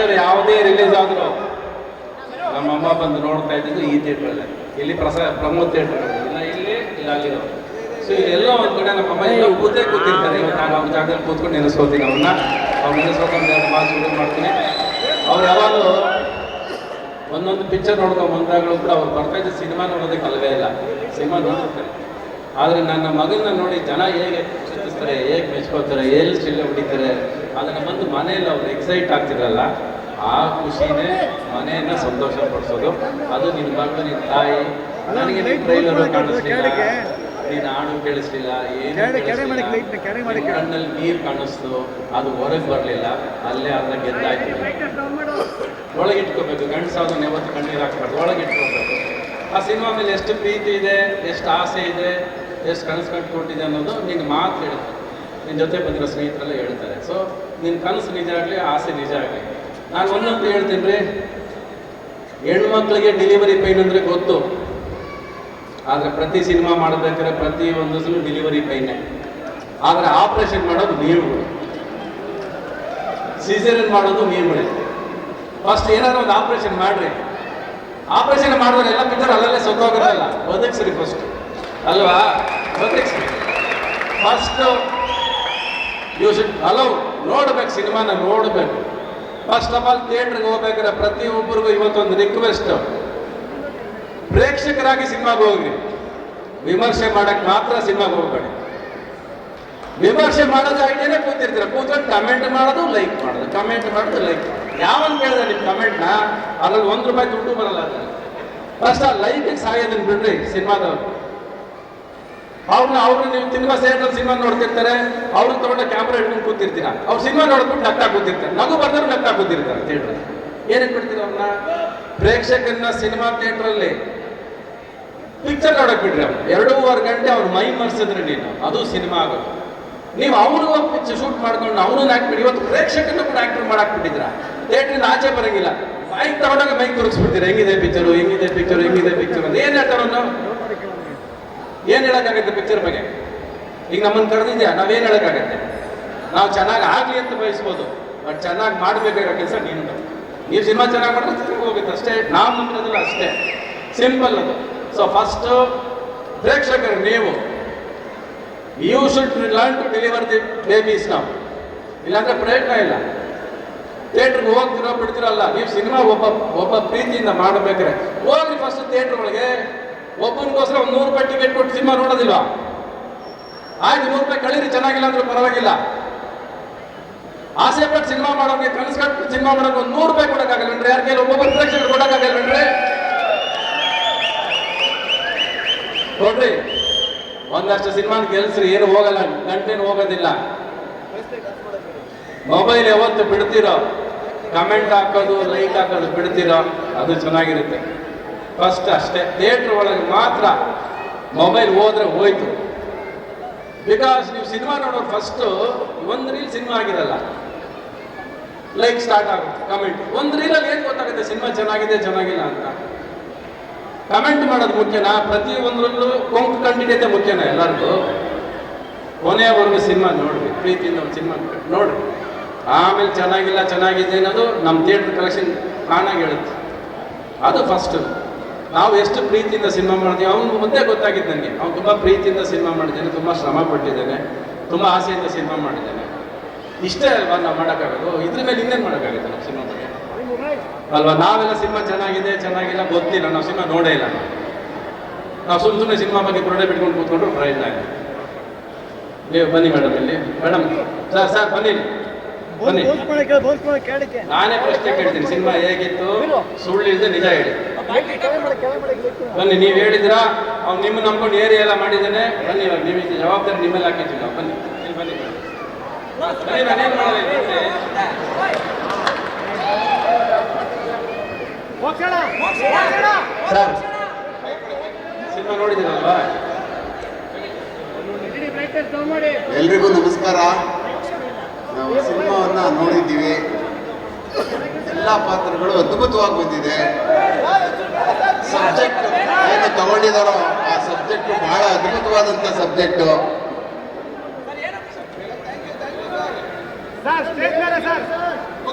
Picture ಯಾವುದೇ release ಆದರೂ ನಮ್ಮಮ್ಮ ಬಂದು ನೋಡ್ತಾ ಇದ್ದಿದ್ದು ಈ ಥಿಯೇಟ್ರಲ್ಲಿ. ಇಲ್ಲಿ ಪ್ರಮೋದ್ ಥಿಯೇಟರ್ ಇಲ್ಲ ಇಲ್ಲಿ ಇಲ್ಲ ಅಲ್ಲಿರೋ. ಸೊ ಇಲ್ಲೆಲ್ಲ ಒಂದು ಕಡೆ ನಮ್ಮಮ್ಮ ಎಲ್ಲ ಕೂತಿರ್ತಾರೆ. ಇವತ್ತು ನಾನು ಅವ್ರ ಜಾಗದಲ್ಲಿ ಕೂತ್ಕೊಂಡು ನೆನೆಸ್ಕೋತೀನಿ ಅವ್ರನ್ನ. ಅವ್ರು ನೆನೆಸ್ಕೊಂಡು ಎರಡು ಮಾತು ಶುರು ಮಾಡ್ತೀನಿ. ಅವ್ರು ಯಾವಾಗಲೂ ಒಂದೊಂದು ಪಿಕ್ಚರ್ ನೋಡ್ಕೊಂಡು ಬಂದಾಗಲೂ ಕೂಡ ಅವ್ರು ಬರ್ತಾ ಇದ್ದ ಸಿನಿಮಾ ನೋಡೋದಕ್ಕೆ ಅಲ್ಲವೇ ಇಲ್ಲ, ಸಿನಿಮಾ ನೋಡಿರ್ತಾರೆ. ಆದರೆ ನನ್ನ ಮಗನ ನೋಡಿ ಜನ ಹೇಗೆ ಚಿಂತಿಸ್ತಾರೆ, ಹೇಗೆ ಮೆಚ್ಕೋತಾರೆ, ಎಲ್ಲಿ ಚಿಲ್ಲೆ ಹೊಡಿತಾರೆ, ಅದನ್ನು ಬಂದು ಮನೆಯಲ್ಲಿ ಅವ್ರು ಎಕ್ಸೈಟ್ ಆಗ್ತಿರಲ್ಲ, ಆ ಖುಷಿನೇ ಮನೆಯನ್ನು ಸಂತೋಷ ಪಡಿಸೋದು. ಅದು ನಿನ್ನ ಮಗಳು, ನಿನ್ನ ತಾಯಿ. ನನಗೆ ನೀನು ಟ್ರೈಲರು ಕಾಣಿಸ್ಲಿಲ್ಲ, ನೀನು ಹಾಡು ಕೇಳಿಸ್ಲಿಲ್ಲ, ಏನು ಕಣ್ಣಲ್ಲಿ ನೀರು ಕಾಣಿಸ್ತು, ಅದು ಹೊರಗೆ ಬರಲಿಲ್ಲ, ಅಲ್ಲೇ ಅದನ್ನ ಗೆದ್ದಾಯ್ತು. ಒಳಗಿಟ್ಕೋಬೇಕು, ಗಂಡಸಾದನ್ನ ಯಾವತ್ತು ಕಣ್ಣೀರು ಹಾಕ್ಬಾರ್ದು, ಒಳಗಿಟ್ಕೋಬೇಕು. ಆ ಸಿನಿಮಾ ಮೇಲೆ ಎಷ್ಟು ಪ್ರೀತಿ ಇದೆ, ಎಷ್ಟು ಆಸೆ ಇದೆ, ಎಷ್ಟು ಕನಸು ಕಟ್ಕೊಟ್ಟಿದೆ ಅನ್ನೋದು ನಿನ್ನ ಮಾತು ಹೇಳುತ್ತೆ. ನಿನ್ನ ಜೊತೆ ಬಂದಿರೋ ಸ್ನೇಹಿತರಲ್ಲೇ ಹೇಳ್ತಾರೆ. ಸೊ ನಿನ್ನ ಕನಸು ನಿಜ ಆಗಲಿ, ಆಸೆ ನಿಜ ಆಗಲಿ. ನಾನು ಒಂದಂತೂ ಹೇಳ್ತೀನಿ ರೀ, ಹೆಣ್ಮಕ್ಳಿಗೆ ಡೆಲಿವರಿ ಪೈನ್ ಅಂದರೆ ಗೊತ್ತು. ಆದರೆ ಪ್ರತಿ ಸಿನಿಮಾ ಮಾಡಬೇಕಾದ್ರೆ ಪ್ರತಿ ಒಂದು ಸಲ ಡೆಲಿವರಿ ಪೈನೇ. ಆದರೆ ಆಪ್ರೇಷನ್ ಮಾಡೋದು ನೀವು, ಸಿಸೇರಿಯನ್ ಮಾಡೋದು ನೀವು. ಫಸ್ಟ್ ಏನಾದ್ರು ಒಂದು ಆಪ್ರೇಷನ್ ಮಾಡ್ರಿ. ಆಪರೇಷನ್ ಮಾಡಿದ್ರೆ ಎಲ್ಲ ಪಿಕ್ಚರ್ ಅಲ್ಲಲ್ಲೇ ಸತ್ತೋಗೋದಲ್ಲ, ಬದುಕ್ಸ್ರಿ ಫಸ್ಟ್ ಅಲ್ವಾ? ಬದುಕ್ಸ್ರಿ ಫಸ್ಟ್. ಯು ಶುಡ್ ಅಲೋ, ನೋಡ್ಬೇಕು, ಸಿನಿಮಾನ ನೋಡಬೇಕು. ಫಸ್ಟ್ ಆಫ್ ಆಲ್ ಥಿಯೇಟ್ರಿಗೆ ಹೋಗ್ಬೇಕಾದ್ರೆ ಪ್ರತಿಯೊಬ್ಬರಿಗೂ ಇವತ್ತೊಂದು ರಿಕ್ವೆಸ್ಟ್, ಪ್ರೇಕ್ಷಕರಾಗಿ ಸಿನಿಮಾಗೆ ಹೋಗ್ರಿ. ವಿಮರ್ಶೆ ಮಾಡಕ್ ಮಾತ್ರ ಸಿನಿಮಾಗೆ ಹೋಗ್ಬೇಡಿ. ವಿಮರ್ಶೆ ಮಾಡೋದು ಐಟೇನೆ ಕೂತಿರ್ತೀರ, ಕೂತ್ಕೊಂಡು ಕಮೆಂಟ್ ಮಾಡೋದು, ಲೈಕ್ ಮಾಡೋದು, ಕಮೆಂಟ್ ಮಾಡೋದು, ಲೈಕ್ ಮಾಡೋದು. ಯಾವನ್ ಕೇಳಿದೆ ನಿಮ್ಮ ಕಮೆಂಟ್ನ? ಅದ್ರಲ್ಲಿ ₹1 ದುಡ್ಡು ಬರಲ್ಲ. ಅದನ್ನು ಫಸ್ಟ್ ಆ ಲೈಕಿಗೆ ಸಾಯೋದನ್ನ ಬಿಡ್ರಿ. ಸಿನಿಮಾದವ್ರು ಅವ್ರನ್ನ ನೀವು ಸಿನಿಮಾ ಥಿಯೇಟ್ರಲ್ಲಿ ಸಿನಿಮಾ ನೋಡ್ತಿರ್ತಾರೆ, ಅವ್ರನ್ನ ತಗೊಂಡ ಕ್ಯಾಮ್ರಾ ಇಟ್ಕೊಂಡು ಕೂತಿರ್ತೀರ. ಅವ್ರು ಸಿನಿಮಾ ನೋಡ್ಬಿಟ್ಟು ನಗ್ತಾ ಕೂತಿರ್ತಾರೆ, ನಗು ಬರ್ದವ್ರು ನಗ್ತಾ ಕೂತಿರ್ತಾರೆ ಥಿಯೇಟ್ರಲ್ಲಿ. ಏನಕ್ಕೆ ಬಿಡ್ತೀರ ಅವ್ರನ್ನ? ಪ್ರೇಕ್ಷಕರನ್ನ ಸಿನಿಮಾ ಥಿಯೇಟ್ರಲ್ಲಿ ಪಿಕ್ಚರ್ ನೋಡಕ್ ಬಿಡ್ರಿ. ಅವ್ರು 2.5 ಗಂಟೆ ಅವ್ರು ಮೈ ಮರ್ಸಿದ್ರೆ ನೀನು, ಅದು ಸಿನಿಮಾ ಆಗೋದು. ನೀವು ಅವ್ರಿಗೂ ಹೋಗಿ ಪಿಕ್ಚರ್ ಶೂಟ್ ಮಾಡ್ಕೊಂಡು ಅವನನ್ನ ಹಾಕ್ಬಿಡಿ. ಇವತ್ತು ಪ್ರೇಕ್ಷಕರನ್ನ ಕೂಡ ಆಕ್ಟರ್ ಮಾಡಾಕ್ಬಿಟ್ಟಿದ್ರ. ಥಿಯೇಟ್ರಿಂದ ಆಚೆ ಬರಂಗಿಲ್ಲ, ಮೈಕ್ ತಗೊಂಡಾಗ ಮೈಕ್ ತೋರಿಸ್ಬಿಡ್ತೀರ, ಹೆಂಗಿದೆ ಪಿಕ್ಚರು, ಹೆಂಗಿದೆ ಪಿಕ್ಚರು, ಹೆಂಗಿದೆ ಪಿಕ್ಚರ್ ಅಂತ. ಏನ್ ಹೇಳ್ತಾರನ್ನು? ಏನ್ ಹೇಳಕ್ಕಾಗತ್ತೆ ಪಿಕ್ಚರ್ ಬಗ್ಗೆ? ಈಗ ನಮ್ಮನ್ನು ಕರೆದಿದ್ಯಾ, ನಾವೇನ್ ಹೇಳಕ್ಕಾಗತ್ತೆ? ನಾವು ಚೆನ್ನಾಗಿ ಆಗ್ಲಿ ಅಂತ ಬಯಸ್ಬೋದು, ಬಟ್ ಚೆನ್ನಾಗಿ ಮಾಡ್ಬೇಕಾಗಿರೋ ಕೆಲಸ ನಿಮ್ದು. ನೀವು ಸಿನಿಮಾ ಚೆನ್ನಾಗಿ ಮಾಡಿದ್ರೆ ಹೋಗುತ್ತೆ ಅಷ್ಟೇ. ನಾವು ನಂಬಿರೋದಿಲ್ಲ ಅಷ್ಟೇ, ಸಿಂಪಲ್ ಅದು. ಸೊ ಫಸ್ಟ್ ಪ್ರೇಕ್ಷಕರು ನೀವು, you should learn to deliver the babies ನಾವು. ಇಲ್ಲಾಂದ್ರೆ ಪ್ರಯತ್ನ ಇಲ್ಲ. ಥಿಯೇಟ್ರಿಗೆ ಹೋಗ್ತಿರೋ ಬಿಡ್ತಿರಲ್ಲ, ನೀವು ಸಿನಿಮಾ ಒಬ್ಬ ಪ್ರೀತಿಯಿಂದ ಮಾಡಬೇಕಾರೆ ಹೋಗ್ರಿ ಫಸ್ಟ್ ಥಿಯೇಟ್ರ್ ಒಳಗೆ. ಒಬ್ಬನಿಗೋಸ್ಕರ ಒಂದು ₹100 ಟಿಕೆಟ್ ಕೊಟ್ಟು ಸಿನಿಮಾ ನೋಡೋದಿಲ್ವಾ? ಆಯ್ತು, ₹100 ಕಳೀರಿ, ಚೆನ್ನಾಗಿಲ್ಲ ಅಂದ್ರೂ ಪರವಾಗಿಲ್ಲ. ಆಸೆ ಪಟ್ಟು ಸಿನಿಮಾ ಮಾಡೋರಿಗೆ, ಕನಸು ಕಟ್ಟು ಸಿನಿಮಾ ಮಾಡೋಕೆ ಒಂದು ₹100 ಕೊಡೋಕ್ಕಾಗಲ್ವೇನ್ರಿ? ಯಾರ ಕೈಲಿ ಒಬ್ಬೊಬ್ಬರು ಪ್ರೇಕ್ಷಕರು ಕೊಡೋಕ್ಕಾಗಲ್ವೇನ್ರಿ? ಕೊಡ್ರಿ. ಒಂದಷ್ಟು ಸಿನಿಮಾ ಗೆಲ್ಸ್ರಿ, ಏನು ಹೋಗಲ್ಲ, ಗಂಟೇನು ಹೋಗೋದಿಲ್ಲ. ಮೊಬೈಲ್ ಯಾವತ್ತು ಬಿಡ್ತಿರೋ, ಕಮೆಂಟ್ ಹಾಕೋದು, ಲೈಕ್ ಹಾಕೋದು ಬಿಡ್ತಿರೋ, ಅದು ಚೆನ್ನಾಗಿರುತ್ತೆ. ಫಸ್ಟ್ ಅಷ್ಟೇ. ಥಿಯೇಟ್ರ್ ಒಳಗೆ ಮಾತ್ರ ಮೊಬೈಲ್ ಹೋದ್ರೆ ಹೋಯ್ತು. ಬಿಕಾಸ್ ನೀವು ಸಿನಿಮಾ ನೋಡೋರು ಫಸ್ಟು ಒಂದು ರೀಲ್ ಸಿನಿಮಾ ಆಗಿರಲ್ಲ, ಲೈಕ್ ಸ್ಟಾರ್ಟ್ ಆಗುತ್ತೆ, ಕಮೆಂಟ್. ಒಂದು ರೀಲಲ್ಲಿ ಏನು ಗೊತ್ತಾಗುತ್ತೆ ಸಿನಿಮಾ ಚೆನ್ನಾಗಿದೆ ಚೆನ್ನಾಗಿಲ್ಲ ಅಂತ? ಕಮೆಂಟ್ ಮಾಡೋದು ಮುಖ್ಯನಾ? ಪ್ರತಿಯೊಂದರಲ್ಲೂ ಕೊಂಕು ಕಂಡಿಡಿಯತೆ ಮುಖ್ಯನಾ ಎಲ್ಲರಿಗೂ? ಕೊನೆಯವರೆಗೂ ಸಿನಿಮಾ ನೋಡ್ರಿ, ಪ್ರೀತಿಯಿಂದ ಒಂದು ಸಿನಿಮಾ ನೋಡ್ರಿ. ಆಮೇಲೆ ಚೆನ್ನಾಗಿಲ್ಲ ಚೆನ್ನಾಗಿದೆ ಅನ್ನೋದು ನಮ್ಮ ಥಿಯೇಟ್ರ್ ಕಲೆಕ್ಷನ್ ತಾನಾಗಿ ಹೇಳುತ್ತೆ. ಅದು ಫಸ್ಟು. ನಾವು ಎಷ್ಟು ಪ್ರೀತಿಯಿಂದ ಸಿನಿಮಾ ಮಾಡ್ತೀವಿ, ಅವನು ಮುಂದೆ ಗೊತ್ತಾಗಿದ್ದು ನನಗೆ. ಅವ್ನು ತುಂಬ ಪ್ರೀತಿಯಿಂದ ಸಿನಿಮಾ ಮಾಡಿದ್ದಾನೆ, ತುಂಬ ಶ್ರಮ ಪಟ್ಟಿದ್ದಾನೆ, ತುಂಬ ಆಸೆಯಿಂದ ಸಿನಿಮಾ ಮಾಡಿದ್ದಾನೆ. ಇಷ್ಟೇ ಅಲ್ವಾ ನಾವು ಮಾಡೋಕ್ಕಾಗೋದು? ಇದ್ರ ಮೇಲೆ ಇನ್ನೇನು ಮಾಡೋಕ್ಕಾಗುತ್ತೆ ನಾವು ಸಿನಿಮಾ ಬಗ್ಗೆ ಅಲ್ವಾ? ನಾವೆಲ್ಲ ಸಿನಿಮಾ ಚೆನ್ನಾಗಿದೆ ಚೆನ್ನಾಗಿಲ್ಲ ಗೊತ್ತಿಲ್ಲ, ನಾವು ಸಿನಿಮಾ ನೋಡೇ ಇಲ್ಲ. ನಾವು ಸುಮ್ಮನೆ ಸಿನಿಮಾ ಬಗ್ಗೆ ಬುರುಡೆ ಬಿಟ್ಕೊಂಡು ಕೂತ್ಕೊಂಡ್ರು ಪ್ರಯತ್ನ ಆಗಿದೆ. ನೀವು ಬನ್ನಿ ಮೇಡಮ್, ಇಲ್ಲಿ ಮೇಡಮ್, ಸರ್ ಬನ್ನಿ ಬನ್ನಿ. ನಾನೇ ಪ್ರಶ್ನೆ ಕೇಳ್ತೀನಿ, ಸಿನಿಮಾ ಹೇಗಿತ್ತು? ಸುಳ್ಳು ಇಲ್ಲದೆ ನಿಜ ಹೇಳಿ. ಬನ್ನಿ, ನೀವು ಹೇಳಿದ್ರಾ ಅವ್ನು ನಿಮ್ಮ ನಂಬ್ಕೊಂಡು ಏರಿಯಾ ಎಲ್ಲ ಮಾಡಿದ್ದಾನೆ. ಬನ್ನಿ, ಇವಾಗ ನಿಮಗೆ ಜವಾಬ್ದಾರಿ ನಿಮ್ಮೆಲ್ಲ ಹಾಕಿದ್ದೀವಿ ನಾವು. ಬನ್ನಿ, ಇಲ್ಲಿ ಬನ್ನಿ ಬನ್ನಿ. ನಾನೇನು ಮಾಡೋದು? ಸರ್ ಸಿನಿಮಾ ನೋಡಿದ್ದೀರಲ್ವಾ? ಎಲ್ರಿಗೂ ನಮಸ್ಕಾರ. ನಾವು ಸಿನಿಮಾವನ್ನ ನೋಡಿದ್ದೀವಿ. ಎಲ್ಲ ಪಾತ್ರಗಳು ಅದ್ಭುತವಾಗಿ ಬಂದಿದೆ. ಸಬ್ಜೆಕ್ಟ್ ಏನು ತಗೊಂಡಿದಾರೋ ಆ ಸಬ್ಜೆಕ್ಟ್ ಬಹಳ ಅದ್ಭುತವಾದಂಥ ಸಬ್ಜೆಕ್ಟು.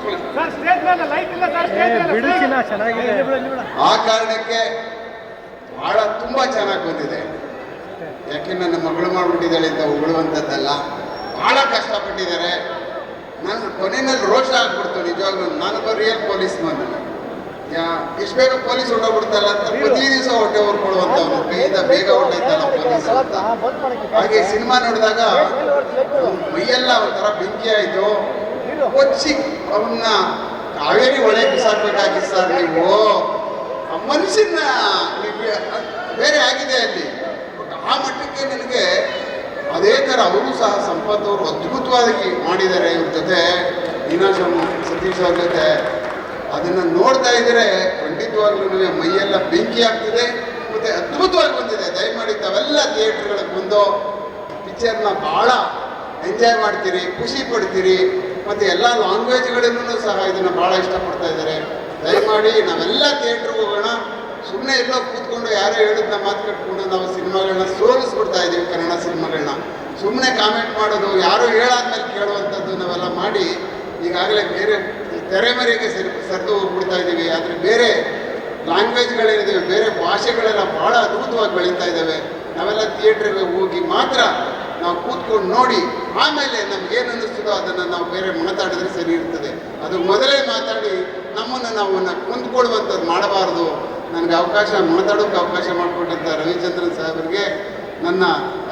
ಕೂತ್ಕೊಳ್ಳಿ ಆ ಕಾರಣಕ್ಕೆ ಬಹಳ ತುಂಬಾ ಚೆನ್ನಾಗಿ ಬಂದಿದೆ. ಯಾಕೆ ನನ್ನ ಮಗಳು ಮಾಡ್ಬಿಟ್ಟಿದ್ದಾಳೆ ಅಂತ ಹೊಗಳುವಂಥದ್ದಲ್ಲ, ಬಹಳ ಕಷ್ಟಪಟ್ಟಿದ್ದಾರೆ. ನಾನು ಕೊನೆಯಲ್ಲಿ ರೋಷ ಆಗ್ಬಿಡ್ತು ನಿಜವಾಗ್ಲೂ. ನಾನೊಬ್ಬ ರಿಯಲ್ ಪೊಲೀಸ್ ಮನ್. ಎಷ್ಟು ಬೇಗ ಪೊಲೀಸ್ ಹೊಟ್ಟೋಗ್ಬಿಡ್ತಲ್ಲ ಅಂತ ಪ್ರತಿ ದಿವಸ ಹೊಟ್ಟೆ ಹೊರ್ಕೊಳ್ಳುವಂಥವ್ರು, ಕೈಯಿಂದ ಬೇಗ ಹೊಟ್ಟೈತಲ್ಲ ಪೊಲೀಸ್ ಅಂತ. ಹಾಗೆ ಸಿನಿಮಾ ನೋಡಿದಾಗ ಮೈಯೆಲ್ಲ ಒಂಥರ ಬೆಂಕಿ ಆಯಿತು. ಕೊಚ್ಚಿ ಅವನ್ನ ಕಾವೇರಿ ಒಳಗೆ ಬಿಸಾಕ್ಬೇಕಾಗಿ ಸರ್ ನೀವು. ಆ ಮನುಷ್ಯನ ಬೇರೆ ಆಗಿದೆ ಅಲ್ಲಿ. ಆ ಮಟ್ಟಕ್ಕೆ ನನಗೆ ಅದೇ ಥರ ಅವರು ಸಹ ಸಂಪತ್ ಅವರು ಅದ್ಭುತವಾಗಿ ಮಾಡಿದ್ದಾರೆ. ಇವ್ರ ಜೊತೆ ನೀನಾಶಮ್ ಸತೀಶ್ ಅವ್ರ ಜೊತೆ ಅದನ್ನು ನೋಡ್ತಾ ಇದ್ರೆ ಖಂಡಿತವಾಗ್ಲೂ ಮೈಯೆಲ್ಲ ಬೆಂಕಿ ಆಗ್ತಿದೆ. ಮತ್ತೆ ಅದ್ಭುತವಾಗಿ ಬಂದಿದೆ. ದಯಮಾಡಿ ತಾವೆಲ್ಲ ಥಿಯೇಟ್ರ್ಗಳಿಗೆ ಬಂದು ಪಿಕ್ಚರ್ನ ಭಾಳ ಎಂಜಾಯ್ ಮಾಡ್ತೀರಿ, ಖುಷಿ ಪಡ್ತೀರಿ. ಮತ್ತು ಎಲ್ಲ ಲ್ಯಾಂಗ್ವೇಜ್ಗಳಲ್ಲೂ ಸಹ ಇದನ್ನು ಭಾಳ ಇಷ್ಟಪಡ್ತಾ ಇದ್ದಾರೆ. ದಯಮಾಡಿ ನಾವೆಲ್ಲ ಥಿಯೇಟ್ರಿಗೆ ಹೋಗೋಣ. ಸುಮ್ಮನೆ ಎಲ್ಲೋ ಕೂತ್ಕೊಂಡು ಯಾರೋ ಹೇಳಿದ್ನ ಮಾತು ಕಟ್ಕೊಂಡು ನಾವು ಸಿನಿಮಾಗಳನ್ನ ಸೋಲಿಸ್ಬಿಡ್ತಾ ಇದ್ದೀವಿ. ಕನ್ನಡ ಸಿನಿಮಾಗಳನ್ನ ಸುಮ್ಮನೆ ಕಾಮೆಂಟ್ ಮಾಡೋದು, ಯಾರೋ ಹೇಳಾದ್ಮೇಲೆ ಕೇಳುವಂಥದ್ದು ನಾವೆಲ್ಲ ಮಾಡಿ ಈಗಾಗಲೇ ಬೇರೆ ತೆರೆಮರೆಗೆ ಸರಿದು ಹೋಗ್ಬಿಡ್ತಾ ಇದ್ದೀವಿ. ಆದರೆ ಬೇರೆ ಲ್ಯಾಂಗ್ವೇಜ್ಗಳೇನಿದ್ದಾವೆ, ಬೇರೆ ಭಾಷೆಗಳೆಲ್ಲ ಭಾಳ ಅದ್ಭುತವಾಗಿ ಬೆಳೀತಾ ಇದ್ದಾವೆ. ನಾವೆಲ್ಲ ಥಿಯೇಟ್ರಿಗೆ ಹೋಗಿ ಮಾತ್ರ ನಾವು ಕೂತ್ಕೊಂಡು ನೋಡಿ ಆಮೇಲೆ ನಮ್ಗೇನು ಅನ್ನಿಸ್ತದೋ ಅದನ್ನು ನಾವು ಬೇರೆ ಮಾತಾಡಿದ್ರೆ ಸರಿ ಇರ್ತದೆ. ಅದು ಮೊದಲೇ ಮಾತಾಡಿ ನಾವು ಕುಂತ್ಕೊಳ್ಳುವಂಥದ್ದು ಮಾಡಬಾರ್ದು. ನನಗೆ ಮಾತಾಡೋಕ್ಕೆ ಅವಕಾಶ ಮಾಡಿಕೊಟ್ಟಂಥ ರವಿಚಂದ್ರನ್ ಸಾಹೇಬರಿಗೆ ನನ್ನ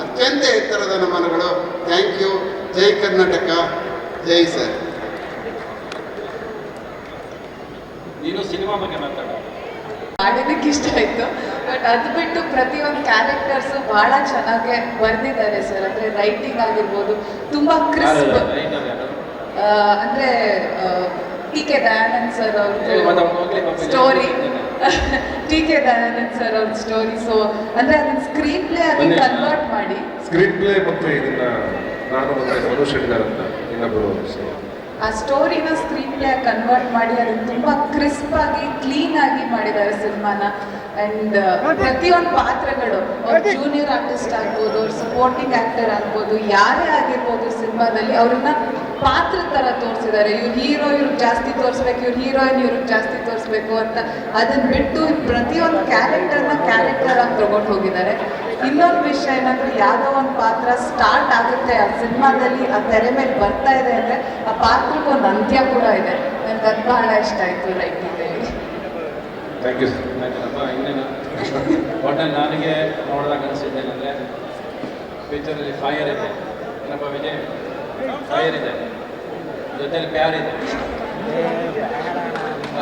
ಅತ್ಯಂತ ಎತ್ತರದ ನಮನಗಳು. Thank you. ಜೈ ಕರ್ನಾಟಕ, ಜೈ ಸರ್. ನೀನು ಸಿನಿಮಾ ಬಗ್ಗೆ ಮಾತಾಡೋ. ಮಾಡೋದಕ್ಕೆ ಇಷ್ಟ ಆಯಿತು. ಬಟ್ ಅದು ಬಿಟ್ಟು ಪ್ರತಿಯೊಂದು ಕ್ಯಾರೆಕ್ಟರ್ಸು ಭಾಳ ಚೆನ್ನಾಗಿ ಬರೆದಿದ್ದಾರೆ ಸರ್. ಅಂದರೆ ರೈಟಿಂಗ್ ಆಗಿರ್ಬೋದು ತುಂಬ ಕ್ರಿಸ್ಪ್. ಅಂದರೆ ಟಿ ಕೆ ದಯಾನಂದ್ ಸರ್ ಅವ್ರದ್ದು story, T K Dayanand sir ಅವ್ರ ಸ್ಟೋರಿ. ಸೊ ಅಂದರೆ ಅದನ್ನ ಸ್ಕ್ರೀನ್ ಪ್ಲೇ ಆಗಿ ಕನ್ವರ್ಟ್ ಮಾಡಿ, ಸ್ಕ್ರೀನ್ ಪ್ಲೇ ಮತ್ತು ಇದನ್ನ ನಾನು ಮತ್ತು ಮನು ಶೆಟ್ಟರ್ ಅಂತ ಇನ್ನೊಬ್ಬರು ಆ ಸ್ಟೋರಿನ ಸ್ಕ್ರೀನ್ ಪ್ಲೇ ಕನ್ವರ್ಟ್ ಮಾಡಿ ಅದನ್ನು ತುಂಬ ಕ್ರಿಸ್ಪ್ ಆಗಿ ಕ್ಲೀನ್ ಆಗಿ ಮಾಡಿದ್ದಾರೆ ಸಿನಿಮಾನ. ಆ್ಯಂಡ್ ಪ್ರತಿಯೊಂದು ಪಾತ್ರಗಳು, ಜೂನಿಯರ್ ಆರ್ಟಿಸ್ಟ್ ಆಗ್ಬೋದು, ಅವ್ರು ಸಪೋರ್ಟಿಂಗ್ ಆ್ಯಕ್ಟರ್ ಆಗ್ಬೋದು, ಯಾರೇ ಆಗಿರ್ಬೋದು ಸಿನಿಮಾದಲ್ಲಿ ಅವ್ರನ್ನ ಪಾತ್ರ ಥರ ತೋರಿಸಿದ್ದಾರೆ. ಇವ್ರು ಹೀರೋ ಇವ್ರಿಗೆ ಜಾಸ್ತಿ ತೋರಿಸ್ಬೇಕು, ಇವ್ರು ಹೀರೋಯಿನ್ ಇವ್ರಿಗೆ ಜಾಸ್ತಿ ತೋರಿಸ್ಬೇಕು ಅಂತ ಅದನ್ನು ಬಿಟ್ಟು ಪ್ರತಿಯೊಂದು ಕ್ಯಾರೆಕ್ಟರ್ ಆಗಿ ತಗೊಂಡು ಹೋಗಿದ್ದಾರೆ. ಇನ್ನೊಂದು ವಿಷಯ ಏನಂದ್ರೆ, ಯಾವುದೋ ಒಂದು ಪಾತ್ರ ಸ್ಟಾರ್ಟ್ ಆಗುತ್ತೆ ಆ ಸಿನಿಮಾದಲ್ಲಿ, ಆ ತೆರೆ ಮೇಲೆ ಬರ್ತಾ ಇದೆ ಅಂದರೆ ಆ ಪಾತ್ರಕ್ಕೆ ಒಂದು ಅಂತ್ಯ ಕೂಡ ಇದೆ. ನನಗೆ ಅದು ಬಹಳ ಇಷ್ಟ ಆಯಿತು ರೈಟಿಂಗಲ್ಲಿ. ಥ್ಯಾಂಕ್ ಯು ಇನ್ನೇನು ಒಟ್ಟಲ್ಲಿ ನನಗೆ ನೋಡಿದಾಗ ಅನಿಸಿದ್ದೇನೆಂದರೆ, ಪಿಕ್ಚರಲ್ಲಿ ಫೈರ್ ಇದೆ, ಏನಪ್ಪ ವಿಜಯ್, ಫೈರ್ ಇದೆ, ಜೊತೆಲಿ ಪ್ಯಾರ್ ಇದೆ,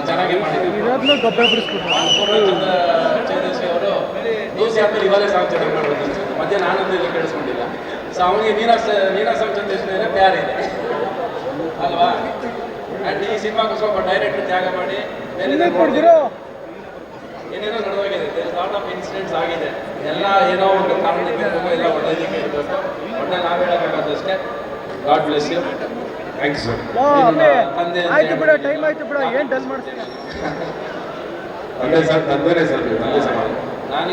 ಚೆನ್ನಾಗಿ ಮಾಡಿದ್ರು. ಚಂದ್ರಶಿ ಅವರು ದೋಸೆ ಆದ್ಮೇಲೆ ಇವಾಗಲೇ ಸಾಂಗ್ ಚೆನ್ನಾಗಿ ಮಾಡ್ಬೋದು ಅನ್ಸುತ್ತೆ. ಮಧ್ಯಾಹ್ನ ಆನಂದ ಇಲ್ಲಿ ಕೇಳಿಸ್ಕೊಂಡಿಲ್ಲ. ಸೊ ಅವನಿಗೆ ನೀನಾಸಂ ಚಂದ್ರಶ್ ಮೇಲೆ ಪ್ಯಾರ್ ಇದೆ ಅಲ್ವಾ. ಆ್ಯಂಡ್ ಈ ಸಿನಿಮಾಗೂ ಸ್ವಲ್ಪ ಡೈರೆಕ್ಟರ್ ತ್ಯಾಗ ಮಾಡಿ ಬೇರೆ ಏನೇನೋ ನಡೆದೋಗಿದೆ. ಲಾಟ್ ಆಫ್ ಇನ್ಸಿಡೆಂಟ್ಸ್ ಆಗಿದೆ. ಎಲ್ಲ ಏನೋ ಒಂದು ಕಾರಣಕ್ಕೆ ಇರಬೇಕು, ಎಲ್ಲ ಒಳ್ಳೆಯದಕ್ಕೆ ಇರಬೇಕು. ಒಳ್ಳೆ ನಾವು ಹೇಳೋಕ್ಕಾಗೋದಷ್ಟೇ. God bless you. Thank you sir. ತಂದೆ ಆಯ್ತು ಬಿಡ, ಟೈಮ್ ಆಯ್ತು ಬಿಡ, ಏನು ಡಲ್ ಮಾಡ್ತೀನಿ. ತಂದೆ ಸರ್, ತಂದೆನೇ ಸರ್, ತಂದೆ ಸರ್. ನಾನು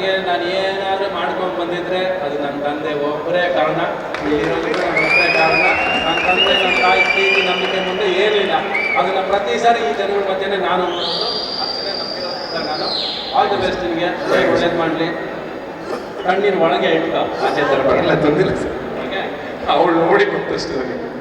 ಏನಾದರೂ ಮಾಡ್ಕೊಂಡು ಬಂದಿದ್ರೆ ಅದು ನನ್ನ ತಂದೆ ಒಬ್ಬರೇ ಕಾರಣ. ಇಲ್ಲಿರೋದಕ್ಕೆ ನನ್ನ ಒಬ್ಬರೇ ಕಾರಣ. ನನ್ನ ತಂದೆ, ನನ್ನ ತಾಯಿ ಪ್ರೀತಿ ನಂಬಿಕೆ ಮುಂದೆ ಏನಿಲ್ಲ. ಅದನ್ನು ಪ್ರತಿ ಸಾರಿ ಈ ಜನಗಳ ಮಧ್ಯೆ ನಾನು ಮಾಡೋದು ಅಷ್ಟೇ ನಂಬಿರೋದ್ರಿಂದ ನಾನು ಆಲ್ ದಿ ಬೆಸ್ಟ್. ನಿಮಗೆ ಒಳ್ಳೇದು ಮಾಡಲಿ. ಕಣ್ಣಿನ ಒಳಗೆ ಇಟ್ಟು ಆಚೆ ತರಬೇಡ. ಇಲ್ಲ ತಂದಿಲ್ಲ ಸರ್, ಓಕೆ. ಅವಳು ನೋಡಿ ಗೊತ್ತಷ್ಟು ನನಗೆ.